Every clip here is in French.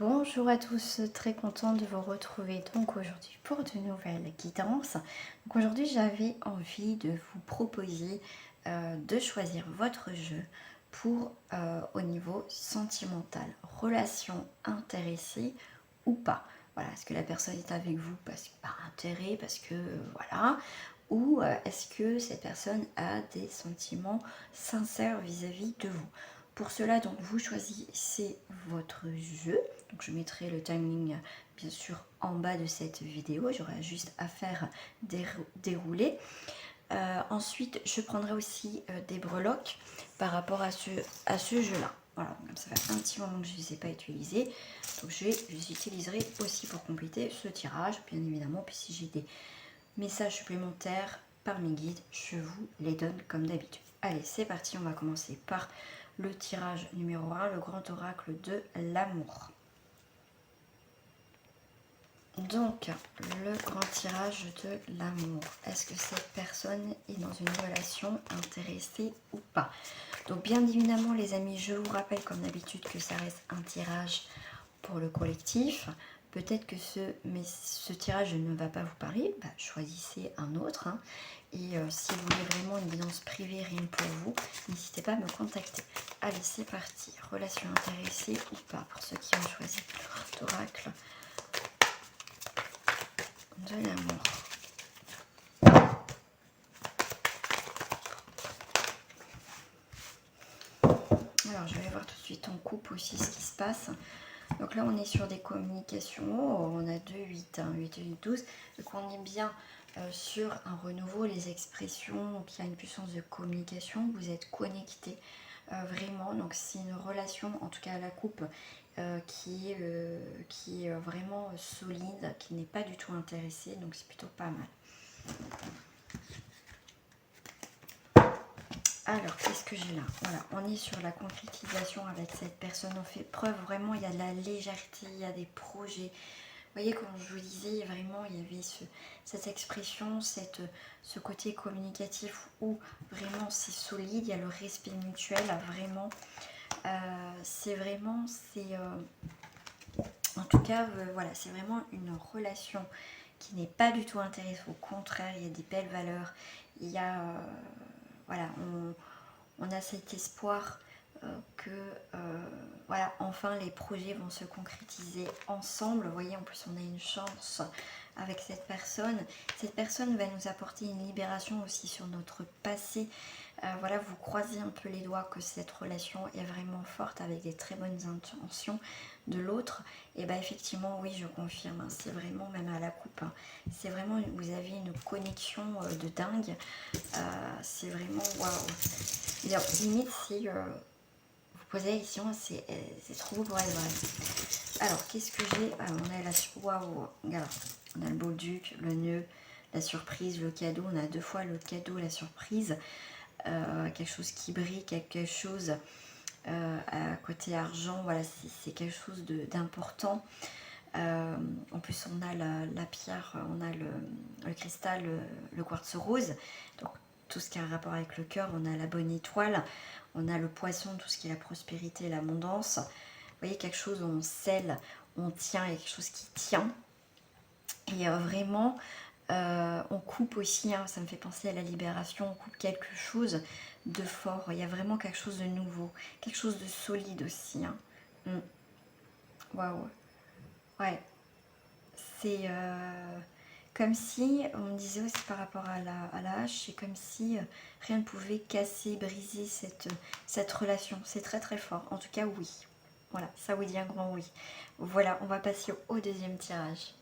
Bonjour à tous, très contente de vous retrouver donc aujourd'hui pour de nouvelles guidances. Donc aujourd'hui j'avais envie de vous proposer de choisir votre jeu pour au niveau sentimental, relation intéressée ou pas. Voilà, est-ce que la personne est avec vous parce que par intérêt, parce que voilà, ou est-ce que cette personne a des sentiments sincères vis-à-vis de vous. Pour cela, donc, vous choisissez votre jeu. Donc, je mettrai le timing, bien sûr, en bas de cette vidéo. J'aurai juste à faire dérouler. Ensuite, je prendrai aussi des breloques par rapport à ce jeu-là. Voilà, donc ça fait un petit moment que je ne les ai pas utilisés. Donc, je les utiliserai aussi pour compléter ce tirage, bien évidemment. Puis si j'ai des messages supplémentaires par mes guides, je vous les donne comme d'habitude. Allez, c'est parti, on va commencer par le tirage numéro 1, le grand oracle de l'amour. Donc, le grand tirage de l'amour. Est-ce que cette personne est dans une relation intéressée ou pas? Donc, bien évidemment, les amis, je vous rappelle comme d'habitude que ça reste un tirage pour le collectif. Peut-être que ce tirage ne va pas vous parler, choisissez un autre. Hein. Et si vous voulez vraiment une guidance privée rien pour vous, n'hésitez pas à me contacter. Allez, c'est parti. Relation intéressée ou pas pour ceux qui ont choisi l'oracle de l'amour. Alors, je vais voir tout de suite en couple aussi ce qui se passe. Donc là, on est sur des communications. On a 2, 8, hein, 8, 8, 12. Donc, on est bien sur un renouveau, les expressions. Donc, il y a une puissance de communication. Vous êtes connectés vraiment. Donc, c'est une relation, en tout cas à la coupe, qui est vraiment solide, qui n'est pas du tout intéressée. Donc, c'est plutôt pas mal. Alors, qu'est-ce que j'ai là? Voilà, on est sur la concrétisation avec cette personne. On fait preuve, vraiment, il y a de la légèreté, il y a des projets. Vous voyez, comme je vous disais, vraiment, il y avait cette expression, ce côté communicatif où vraiment c'est solide, il y a le respect mutuel, vraiment. En tout cas, voilà, c'est vraiment une relation qui n'est pas du tout intéressante. Au contraire, il y a des belles valeurs. Il y a, voilà, on a cet espoir que voilà, enfin les projets vont se concrétiser ensemble. Vous voyez, en plus on a une chance avec cette personne. Cette personne va nous apporter une libération aussi sur notre passé. Voilà, vous croisez un peu les doigts que cette relation est vraiment forte avec des très bonnes intentions de l'autre. Et bien effectivement, oui, je confirme, hein, c'est vraiment, même à la coupe, hein, c'est vraiment, vous avez une connexion de dingue. C'est vraiment waouh. Limite, si vous posez la question, c'est trop beau pour être vrai. Alors, qu'est-ce que j'ai? On a la waouh, regarde, on a le beau duc, le nœud, la surprise, le cadeau. On a deux fois le cadeau, la surprise. Quelque chose qui brille, quelque chose à côté argent, voilà, c'est quelque chose d'important. En plus on a la pierre, on a le cristal, le quartz rose, donc tout ce qui a un rapport avec le cœur. On a la bonne étoile, on a le poisson, tout ce qui est la prospérité, l'abondance. Vous voyez, quelque chose où on scelle, on tient, il y a quelque chose qui tient. Et vraiment, on coupe aussi, hein, ça me fait penser à la libération, on coupe quelque chose de fort. Il y a vraiment quelque chose de nouveau, quelque chose de solide aussi. Hein. Waouh. Ouais. C'est comme si, on me disait aussi par rapport à la hache, c'est comme si rien ne pouvait casser, briser cette relation. C'est très très fort. En tout cas, oui. Voilà, ça vous dit un grand oui. Voilà, on va passer au deuxième tirage.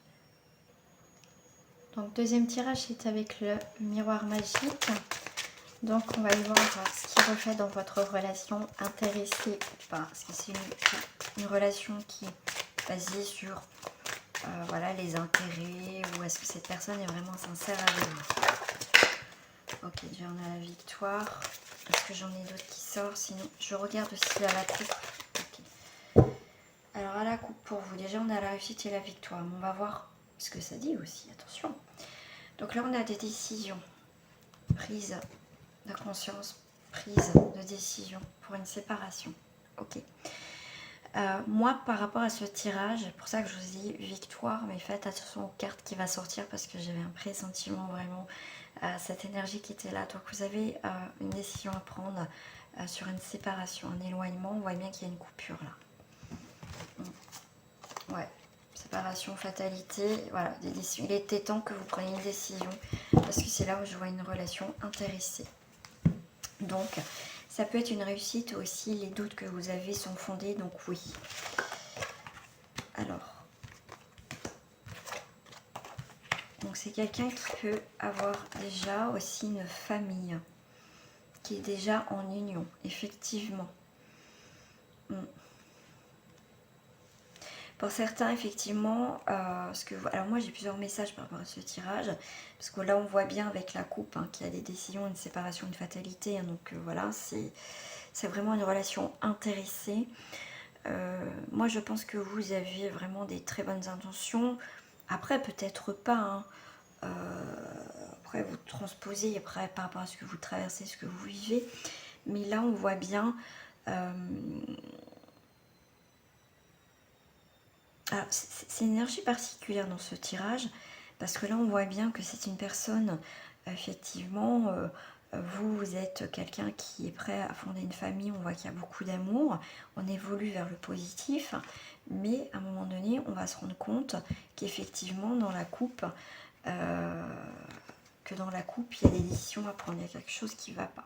Donc, deuxième tirage, c'est avec le miroir magique. Donc, on va y voir ce qui reflète dans votre relation, intéressée ou pas. Est-ce que c'est une relation qui est basée sur voilà, les intérêts, ou est-ce que cette personne est vraiment sincère avec vous? Ok, déjà on a la victoire. Est-ce que j'en ai d'autres qui sortent? Sinon, je regarde aussi à la coupe. Okay. Alors, à la coupe pour vous, déjà on a la réussite et la victoire. Mais on va voir ce que ça dit aussi, attention. Donc là, on a des décisions, prise de conscience, prise de décision pour une séparation. Ok. Moi, par rapport à ce tirage, c'est pour ça que je vous dis victoire, mais faites attention aux cartes qui va sortir parce que j'avais un pressentiment vraiment, cette énergie qui était là. Donc vous avez une décision à prendre sur une séparation, un éloignement. On voit bien qu'il y a une coupure là. Ouais, séparation, fatalité, voilà, des décisions. Il était temps que vous preniez une décision parce que c'est là où je vois une relation intéressée. Donc, ça peut être une réussite aussi, les doutes que vous avez sont fondés, donc oui. Alors, donc c'est quelqu'un qui peut avoir déjà aussi une famille, qui est déjà en union, effectivement. Pour certains, effectivement, alors moi j'ai plusieurs messages par rapport à ce tirage, parce que là on voit bien avec la coupe qu'il y a des décisions, une séparation, une fatalité, donc voilà, c'est vraiment une relation intéressée. Moi je pense que vous aviez vraiment des très bonnes intentions, après peut-être pas, après vous transposez après, par rapport à ce que vous traversez, ce que vous vivez, mais là on voit bien... Alors, c'est une énergie particulière dans ce tirage, parce que là, on voit bien que c'est une personne, effectivement, vous êtes quelqu'un qui est prêt à fonder une famille, on voit qu'il y a beaucoup d'amour, on évolue vers le positif, mais à un moment donné, on va se rendre compte qu'effectivement, dans la coupe, il y a des décisions à prendre, il y a quelque chose qui ne va pas.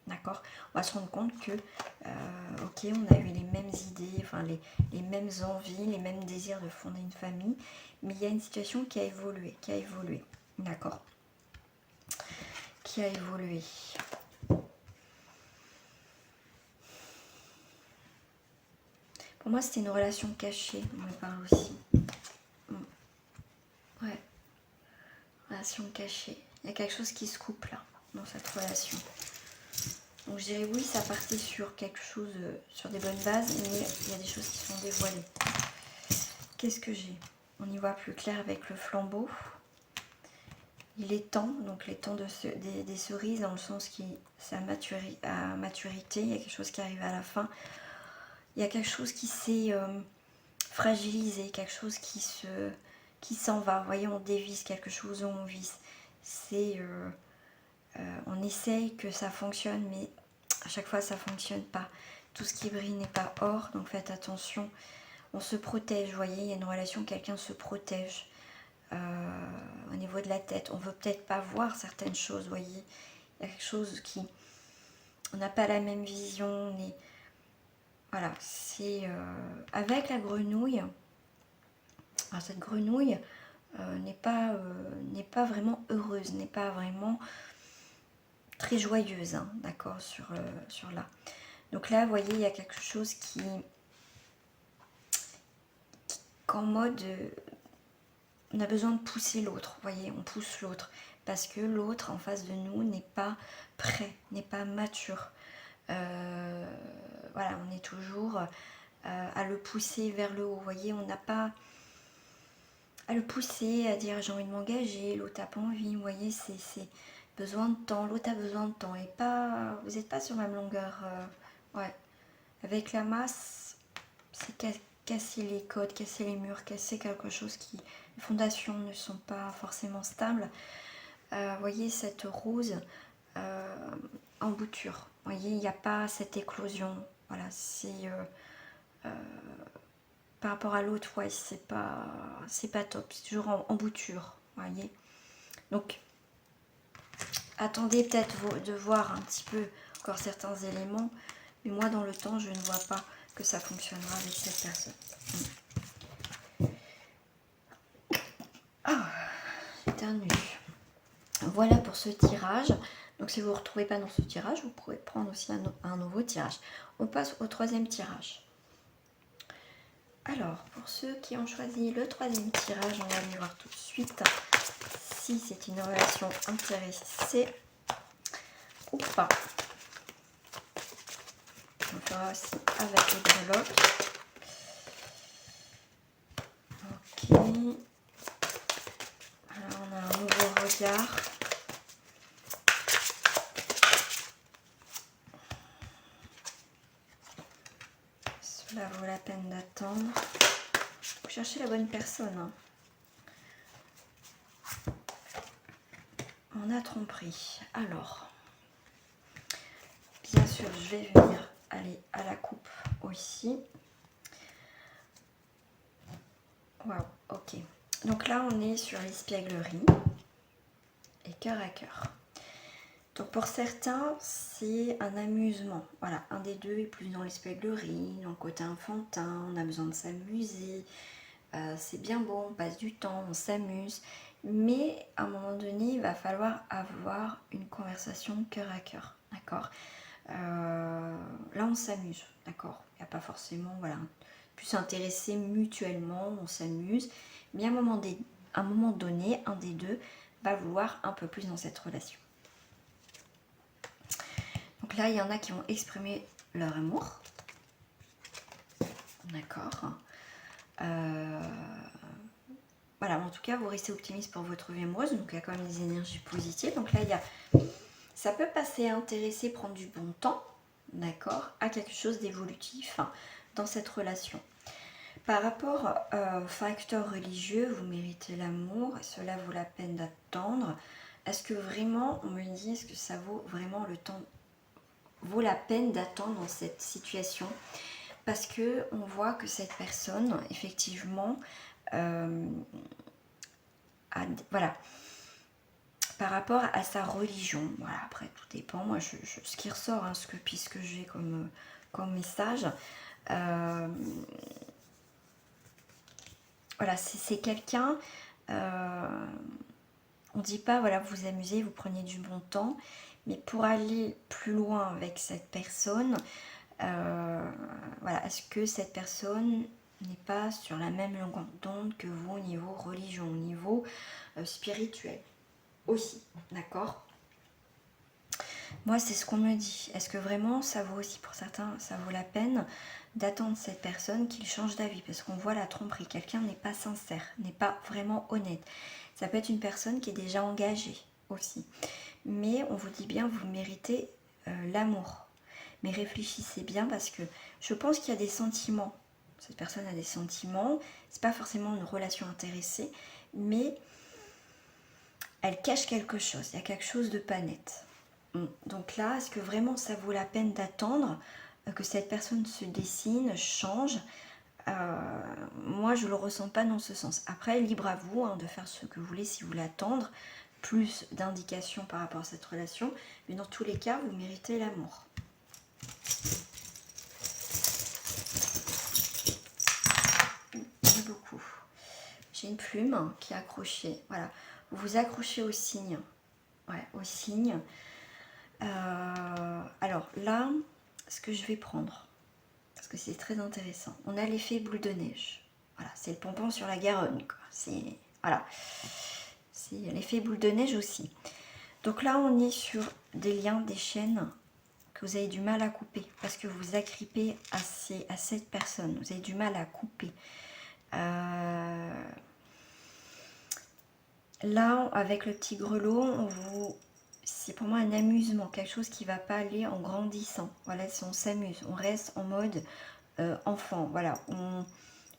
D'accord? On va se rendre compte que, ok, on a eu les mêmes idées, enfin les mêmes envies, les mêmes désirs de fonder une famille, mais il y a une situation qui a évolué, d'accord? Qui a évolué. Pour moi, c'était une relation cachée, on me parle aussi. Ouais, relation cachée. Il y a quelque chose qui se coupe là, dans cette relation. Donc je dirais oui, ça partait sur quelque chose, sur des bonnes bases, mais il y a des choses qui sont dévoilées. Qu'est-ce que j'ai? On y voit plus clair avec le flambeau. Il est temps, donc les temps des cerises, dans le sens qui c'est à maturité, il y a quelque chose qui arrive à la fin. Il y a quelque chose qui s'est fragilisé, quelque chose qui s'en va. Vous voyez, on dévisse quelque chose, on visse. On essaye que ça fonctionne, mais à chaque fois ça ne fonctionne pas. Tout ce qui brille n'est pas or, donc faites attention. On se protège, vous voyez, il y a une relation, quelqu'un se protège au niveau de la tête. On ne veut peut-être pas voir certaines choses, vous voyez. Il y a quelque chose qui... On n'a pas la même vision. Voilà, c'est... avec la grenouille, alors cette grenouille n'est pas vraiment heureuse, n'est pas vraiment très joyeuse, d'accord, sur là. Donc là, vous voyez, il y a quelque chose qu'en mode... on a besoin de pousser l'autre, vous voyez, on pousse l'autre. Parce que l'autre en face de nous n'est pas prêt, n'est pas mature. Voilà, on est toujours à le pousser vers le haut, vous voyez, on n'a pas à le pousser, à dire j'ai envie de m'engager, l'autre n'a pas envie, vous voyez, c'est besoin de temps, l'autre a besoin de temps, et pas, vous n'êtes pas sur la même longueur, ouais. Avec la masse, c'est casser les codes, casser les murs, casser quelque chose qui... Les fondations ne sont pas forcément stables. Vous voyez cette rose en bouture. Vous voyez, il n'y a pas cette éclosion. Voilà, c'est... par rapport à l'autre, ouais, c'est pas top. C'est toujours en bouture, vous voyez. Donc, attendez peut-être de voir un petit peu encore certains éléments. Mais moi, dans le temps, je ne vois pas que ça fonctionnera avec cette personne. Ah, j'éternue. Voilà pour ce tirage. Donc si vous ne vous retrouvez pas dans ce tirage, vous pourrez prendre aussi un nouveau tirage. On passe au troisième tirage. Alors, pour ceux qui ont choisi le troisième tirage, on va aller voir tout de suite si c'est une relation intéressée ou pas. On fera aussi avec les breloques. Ok. Alors, on a un nouveau regard. Cela vaut la peine attendre. Vous cherchez la bonne personne. Hein. On a tromperie. Alors, bien sûr, je vais venir aller à la coupe aussi. Waouh, ok. Donc là, on est sur l'espièglerie et cœur à cœur. Donc pour certains, c'est un amusement. Voilà, un des deux est plus dans l'espièglerie, dans le côté enfantin, on a besoin de s'amuser. C'est bien beau, on passe du temps, on s'amuse. Mais à un moment donné, il va falloir avoir une conversation cœur à cœur. D'accord, là, on s'amuse. D'accord, il n'y a pas forcément, voilà, plus s'intéresser mutuellement, on s'amuse. Mais à un moment donné, un des deux va vouloir un peu plus dans cette relation. Donc là, il y en a qui vont exprimer leur amour. D'accord. Voilà, en tout cas, vous restez optimiste pour votre vie amoureuse. Donc, il y a quand même des énergies positives. Donc là, ça peut passer à intéresser, prendre du bon temps, d'accord, à quelque chose d'évolutif dans cette relation. Par rapport aux facteurs religieux, vous méritez l'amour. Cela vaut la peine d'attendre. Est-ce que vraiment, on me dit, est-ce que ça vaut vraiment le temps, vaut la peine d'attendre dans cette situation? Parce que on voit que cette personne, effectivement, voilà, par rapport à sa religion, voilà, après tout dépend, moi ce qui ressort, hein, puisque j'ai comme message, voilà, c'est quelqu'un, on dit pas, voilà, vous vous amusez, vous prenez du bon temps, mais pour aller plus loin avec cette personne, voilà, est-ce que cette personne n'est pas sur la même longueur d'onde que vous au niveau religion, au niveau spirituel aussi, d'accord? Moi, c'est ce qu'on me dit. Est-ce que vraiment, ça vaut aussi pour certains, ça vaut la peine d'attendre cette personne qu'il change d'avis? Parce qu'on voit la tromperie. Quelqu'un n'est pas sincère, n'est pas vraiment honnête. Ça peut être une personne qui est déjà engagée aussi. Mais on vous dit bien, vous méritez l'amour. Mais réfléchissez bien parce que je pense qu'il y a des sentiments. Cette personne a des sentiments. C'est pas forcément une relation intéressée, mais elle cache quelque chose. Il y a quelque chose de pas net. Donc là, est-ce que vraiment ça vaut la peine d'attendre que cette personne se dessine, change? Moi, je ne le ressens pas dans ce sens. Après, libre à vous de faire ce que vous voulez si vous voulez attendre plus d'indications par rapport à cette relation. Mais dans tous les cas, vous méritez l'amour. Merci beaucoup. J'ai une plume qui est accrochée. Voilà. Vous vous accrochez au signe. Ouais, au signe. Alors là, ce que je vais prendre, parce que c'est très intéressant, on a l'effet boule de neige. Voilà, c'est le pompon sur la Garonne, quoi. C'est voilà, c'est l'effet boule de neige aussi. Donc là, on est sur des liens, des chaînes que vous avez du mal à couper parce que vous agrippez à cette personne. Vous avez du mal à couper. Là, avec le petit grelot, c'est pour moi un amusement, quelque chose qui ne va pas aller en grandissant. Voilà, si on s'amuse, on reste en mode enfant. Voilà, on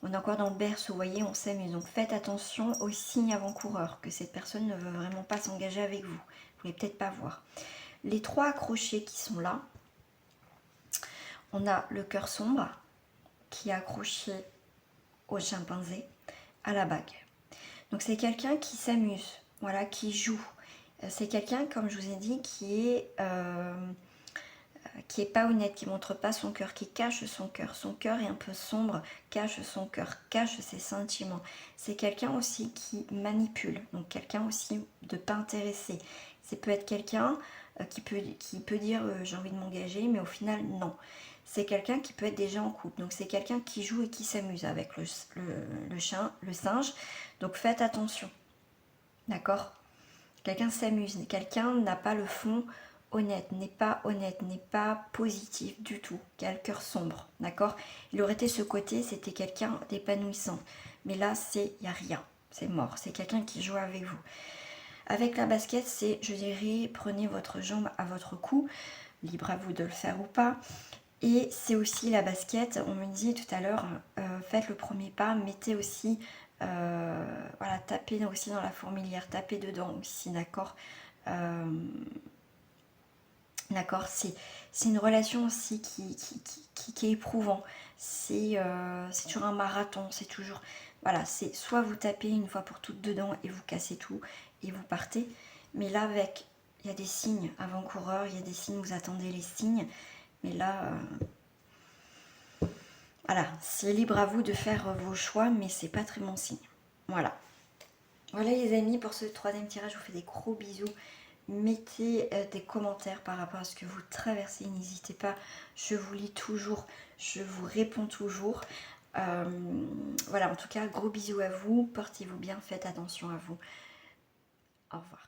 est encore dans le berceau, vous voyez, on s'amuse. Donc faites attention aux signes avant-coureurs, que cette personne ne veut vraiment pas s'engager avec vous. Vous ne voulez peut-être pas voir. Les trois accrochés qui sont là, on a le cœur sombre qui est accroché au chimpanzé, à la bague. Donc c'est quelqu'un qui s'amuse, voilà, qui joue. C'est quelqu'un, comme je vous ai dit, qui est pas honnête, qui montre pas son cœur, qui cache son cœur. Son cœur est un peu sombre, cache son cœur, cache ses sentiments. C'est quelqu'un aussi qui manipule, donc quelqu'un aussi de pas intéressé. C'est peut être quelqu'un qui peut dire j'ai envie de m'engager, mais au final non. C'est quelqu'un qui peut être déjà en couple. Donc c'est quelqu'un qui joue et qui s'amuse avec le singe. Donc faites attention. D'accord? Quelqu'un s'amuse. Quelqu'un n'a pas le fond honnête, n'est pas positif du tout, qui a le cœur sombre. D'accord? Il aurait été ce côté, c'était quelqu'un d'épanouissant. Mais là, il n'y a rien. C'est mort. C'est quelqu'un qui joue avec vous. Avec la basket, c'est, je dirais, prenez votre jambe à votre cou. Libre à vous de le faire ou pas. Et c'est aussi la basket, on me disait tout à l'heure, faites le premier pas, mettez aussi, voilà, tapez aussi dans la fourmilière, tapez dedans aussi, d'accord. D'accord, c'est une relation aussi qui est éprouvant. C'est toujours un marathon, c'est toujours... Voilà, c'est soit vous tapez une fois pour toutes dedans et vous cassez tout et vous partez. Mais là, avec... Il y a des signes avant-coureurs, il y a des signes, vous attendez les signes. Mais là, voilà, c'est libre à vous de faire vos choix, mais c'est pas très bon signe. Voilà. Voilà les amis, pour ce troisième tirage, je vous fais des gros bisous. Mettez des commentaires par rapport à ce que vous traversez, n'hésitez pas, je vous lis toujours, je vous réponds toujours. Voilà, en tout cas, gros bisous à vous, portez-vous bien, faites attention à vous. Au revoir.